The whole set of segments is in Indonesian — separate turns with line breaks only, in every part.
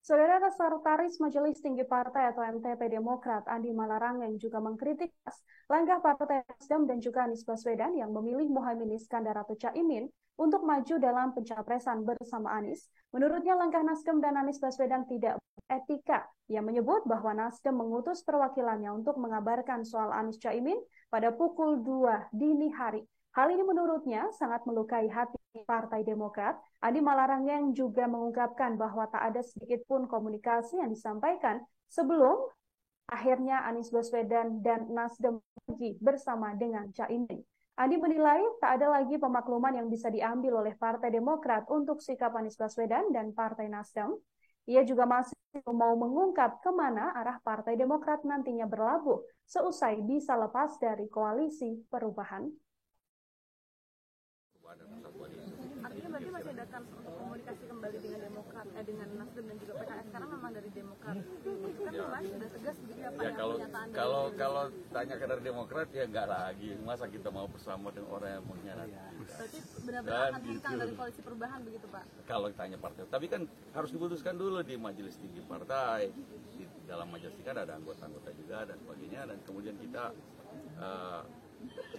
Saudara Sekretaris Majelis Tinggi Partai atau MTP Demokrat Andi Malarang yang juga mengkritik langkah Partai Nasdem dan juga Anies Baswedan yang memilih Muhaimin Iskandar atau Caimin untuk maju dalam pencapresan bersama Anies. Menurutnya langkah Nasdem dan Anies Baswedan tidak beretika. Ia menyebut bahwa Nasdem mengutus perwakilannya untuk mengabarkan soal Anies Caimin pada pukul 2 dini hari. Hal ini menurutnya sangat melukai hati Partai Demokrat. Andi Malarang yang juga mengungkapkan bahwa tak ada sedikit pun komunikasi yang disampaikan sebelum akhirnya Anies Baswedan dan Nasdem pergi bersama dengan Caimin. Andi menilai tak ada lagi pemakluman yang bisa diambil oleh Partai Demokrat untuk sikap Anies Baswedan dan Partai Nasdem. Ia juga masih mau mengungkap kemana arah Partai Demokrat nantinya berlabuh seusai bisa lepas dari koalisi perubahan.
Artinya berarti masih ada kans untuk komunikasi kembali dengan Demokrat, dengan Nasdem dan juga PKS karena memang dari Demokrat itu kan sudah tegas begitu ya Pak ya, pernyataan
kalau tanya ke dari Demokrat ya enggak lagi, masa kita mau bersama dengan orang yang mengkhianati.
Berarti benar-benar akan hengkang dari koalisi perubahan begitu Pak? Kalau
tanya partai, tapi kan harus diputuskan dulu di majelis tinggi partai. Di dalam majelis tinggi ada anggota-anggota juga dan sebagainya, dan kemudian kita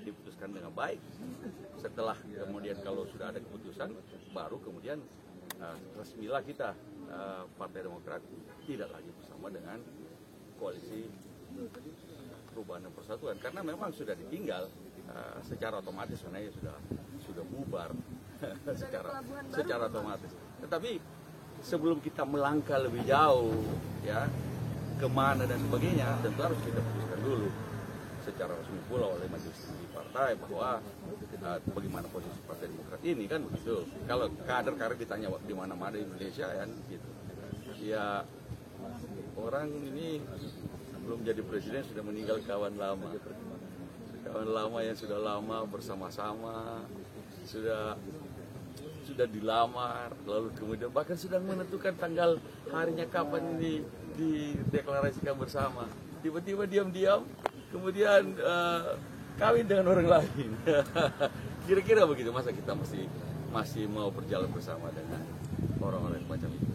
diputuskan dengan baik. Setelah kemudian kalau sudah ada keputusan, baru kemudian resmilah kita Partai Demokrat tidak lagi bersama dengan koalisi perubahan dan persatuan, karena memang sudah ditinggal secara otomatis, sebenarnya sudah bubar secara otomatis. Tetapi sebelum kita melangkah lebih jauh ya kemana dan sebagainya, tentu harus kita putuskan dulu secara resmi pula oleh majelis tinggi partai bahwa bagaimana posisi Partai Demokrat ini, kan begitu. Kalau kader-kader ditanya di mana-mana di Indonesia kan gitu. Ya orang ini belum jadi presiden sudah meninggal kawan lama yang sudah lama bersama-sama, sudah dilamar, lalu kemudian bahkan sudah menentukan tanggal harinya kapan ini dideklarasikan bersama. Tiba-tiba diam-diam kemudian kawin dengan orang lain. Kira-kira begitu, masa kita masih mau berjalan bersama dengan orang-orang macam itu.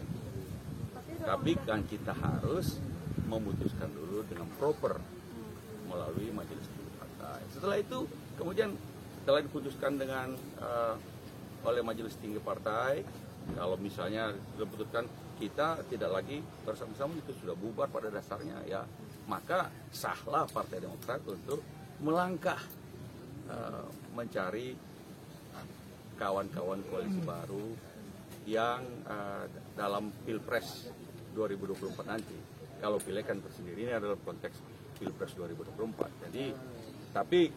Tapi kan kita harus memutuskan dulu dengan proper melalui majelis tinggi partai. Setelah itu kemudian setelah diputuskan dengan oleh majelis tinggi partai, kalau misalnya diputuskan kita tidak lagi bersama-sama, itu sudah bubar pada dasarnya ya, maka sahlah Partai Demokrat untuk melangkah mencari kawan-kawan koalisi baru yang dalam Pilpres 2024 nanti. Kalau pilek kan tersendiri, ini adalah konteks Pilpres 2024. Jadi, tapi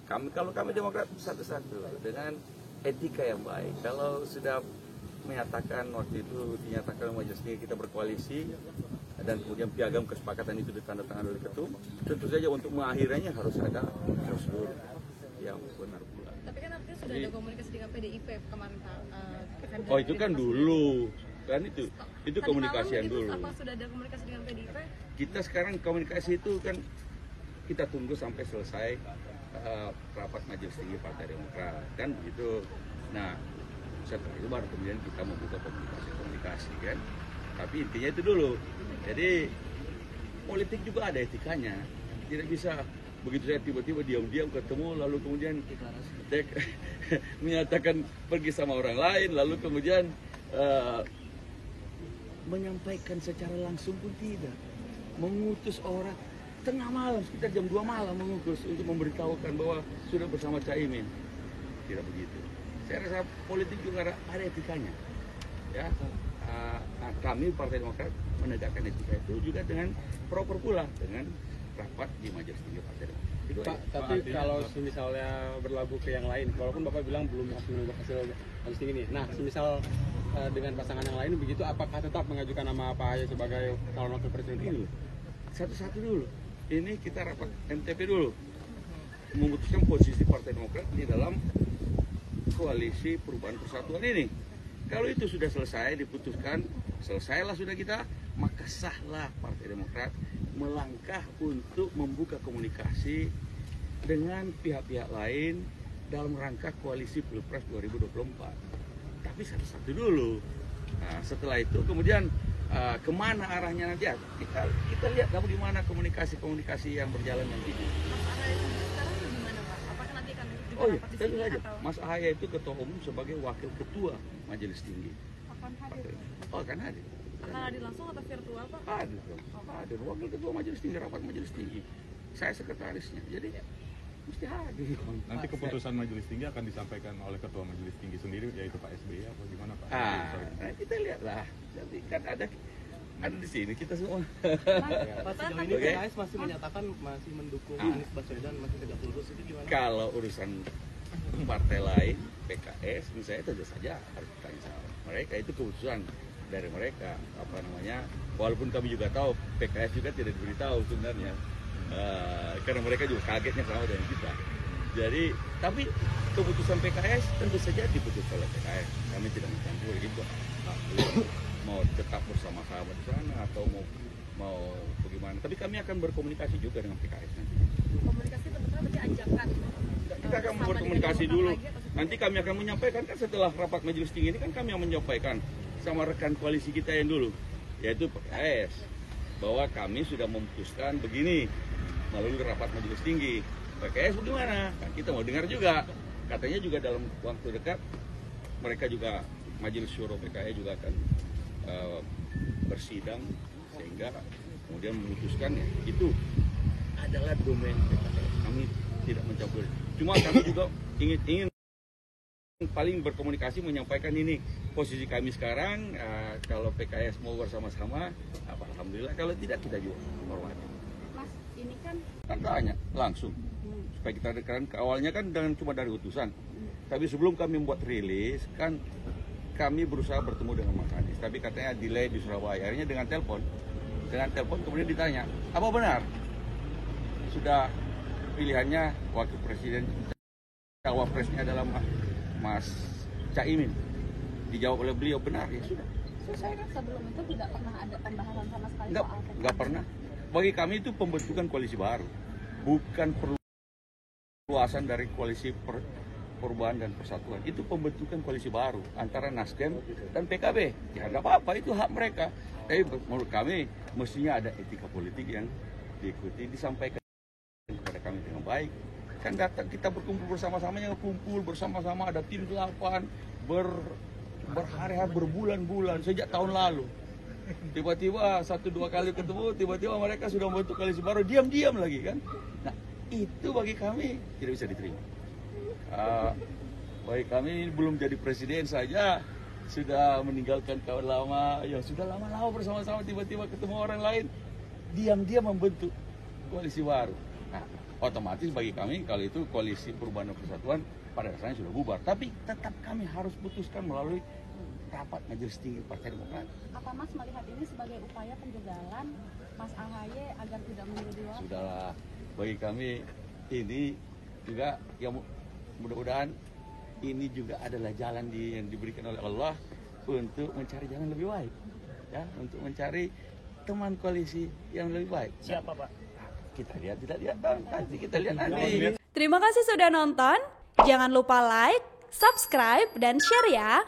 kalau kami Demokrat satu-satu dengan etika yang baik. Kalau sudah menyatakan waktu itu dinyatakan majelis tinggi kita berkoalisi dan kemudian piagam kesepakatan itu ditandatangani oleh ketum, tentu saja untuk mengakhirinya harus ada prosedur yang benar pula.
Tapi kan artinya sudah ada komunikasi dengan PDIP kemarin Pak.
Oh itu kan dulu, kan itu komunikasi yang dulu.
Apa sudah ada komunikasi dengan PDIP?
Kita sekarang komunikasi itu kan kita tunggu sampai selesai rapat majelis tinggi Partai Demokrat, kan begitu. Nah setelah itu baru kemudian kita membuka komunikasi kan. Tapi intinya itu dulu. Jadi politik juga ada etikanya. Tidak bisa begitu saya tiba-tiba diam-diam ketemu lalu kemudian menyatakan pergi sama orang lain, lalu kemudian menyampaikan secara langsung pun tidak. Mengutus orang tengah malam, sekitar jam 2 malam mengutus untuk memberitahukan bahwa sudah bersama Caimin. Tidak begitu. Saya rasa politik juga ada etikanya. Ya, kami Partai Demokrat menegakkan etika itu juga dengan proper pula dengan rapat di majelis tinggi Partai Demokrat.
Pak, tapi kalau misalnya berlabuh ke yang lain, walaupun Bapak bilang belum menunggu hasil majelis tinggi ini. Nah, semisal dengan pasangan yang lain begitu, apakah tetap mengajukan nama Pak Ahy sebagai calon wakil presiden?
Dulu, satu-satu dulu. Ini kita rapat MTP dulu, memutuskan posisi Partai Demokrat di dalam koalisi perubahan persatuan ini. Kalau itu sudah selesai diputuskan, selesailah sudah kita, maka sahlah Partai Demokrat melangkah untuk membuka komunikasi dengan pihak-pihak lain dalam rangka koalisi Pilpres 2024. Tapi satu-satu dulu. Nah, setelah itu kemudian kemana arahnya nanti ya, kita lihat bagaimana komunikasi yang berjalan nanti.
Mas Ahaye sekarang gimana Pak? Apakah nanti akan juga
Oh iya,
rapat di
kita
sini
lihat aja.
atau
Mas Ahaye itu ketua umum sebagai wakil ketua Majelis Tinggi.
akan hadir?
Oh, akan hadir.
Akan hadir langsung atau virtual Pak?
Hadir dong. Hadir wakil ketua Majelis Tinggi, rapat Majelis Tinggi. Saya sekretarisnya. Jadi mesti hadir.
Nanti keputusan Majelis Tinggi akan disampaikan oleh Ketua Majelis Tinggi sendiri, yaitu Pak SBY, apa gimana Pak?
Nah, kita lihatlah. Nanti kan ada di sini kita semua.
Mas, sejauh ini PKS masih menyatakan masih mendukung Anies Baswedan, masih tegak lurus, itu gimana?
Kalau urusan partai lain, PKS, misalnya tentu saja harus ditanya sama mereka. Itu keputusan dari mereka. Walaupun kami juga tahu, PKS juga tidak diberitahu sebenarnya. Karena mereka juga kagetnya sama dengan kita. Jadi, tapi keputusan PKS tentu saja diputuskan oleh PKS. Kami tidak mencampuri itu. Mau tetap bersama-sama di sana atau mau bagaimana. Tapi kami akan berkomunikasi juga dengan PKS nanti.
Komunikasi tentunya berarti ajakan.
Kita akan berkomunikasi dulu. Nanti kami akan menyampaikan kan setelah rapat Majelis Tinggi ini kan kami akan menyampaikan sama rekan koalisi kita yang dulu, yaitu PKS, bahwa kami sudah memutuskan begini melalui rapat Majelis Tinggi. PKS bagaimana? Nah, kita mau dengar juga. Katanya juga dalam waktu dekat mereka juga Majelis Syuro PKS juga akan bersidang sehingga kemudian memutuskan ya, itu adalah domain PKS. Kami tidak mencampuri. Cuma kami juga ingin paling berkomunikasi menyampaikan ini posisi kami sekarang. Kalau PKS mau bersama-sama, alhamdulillah. Kalau tidak kita juga hormati.
Mas, ini kan
Tanya langsung supaya kita dekatkan. Awalnya kan cuma dari utusan. Tapi sebelum kami membuat rilis kan kami berusaha bertemu dengan Mas Anies, tapi katanya delay di Surabaya. Akhirnya dengan telepon kemudian ditanya, apa benar sudah pilihannya wakil presiden, cawapresnya adalah Mas Caimin? Dijawab oleh beliau, benar, ya sudah.
selesai kan? Sebelum itu tidak pernah ada pembahasan sama sekali soal PKS.
Nggak pernah. Bagi kami itu pembentukan koalisi baru, bukan perluasan dari koalisi Perubahan dan Persatuan. Itu pembentukan koalisi baru antara Nasdem dan PKB. Ya nggak apa-apa, itu hak mereka. Tapi menurut kami mestinya ada etika politik yang diikuti, disampaikan kepada kami dengan baik. Kan datang kita berkumpul bersama-sama, ada tim 8 berhari-hari, berbulan-bulan sejak tahun lalu. Tiba-tiba 1-2 kali ketemu, tiba-tiba mereka sudah membentuk koalisi baru, diam-diam lagi kan. Nah, itu bagi kami tidak bisa diterima. Bagi kami belum jadi presiden saja sudah meninggalkan kawan lama yang sudah lama-lama bersama-sama, tiba-tiba ketemu orang lain diam-diam membentuk koalisi baru. Nah, otomatis bagi kami kalau itu koalisi Perubahan dan Persatuan pada dasarnya sudah bubar, tapi tetap kami harus putuskan melalui rapat Majelis Tinggi Partai Demokrat.
Apa Mas melihat ini sebagai upaya penjagalan Mas Ahaye agar tidak menjadi wapres?
Sudahlah, bagi kami ini juga yang mudah-mudahan ini juga adalah jalan yang diberikan oleh Allah untuk mencari jalan lebih baik, ya, untuk mencari teman koalisi yang lebih baik.
Siapa Pak?
Kita lihat nanti kita lihat nanti.
Terima kasih sudah nonton. Jangan lupa like, subscribe, dan share ya.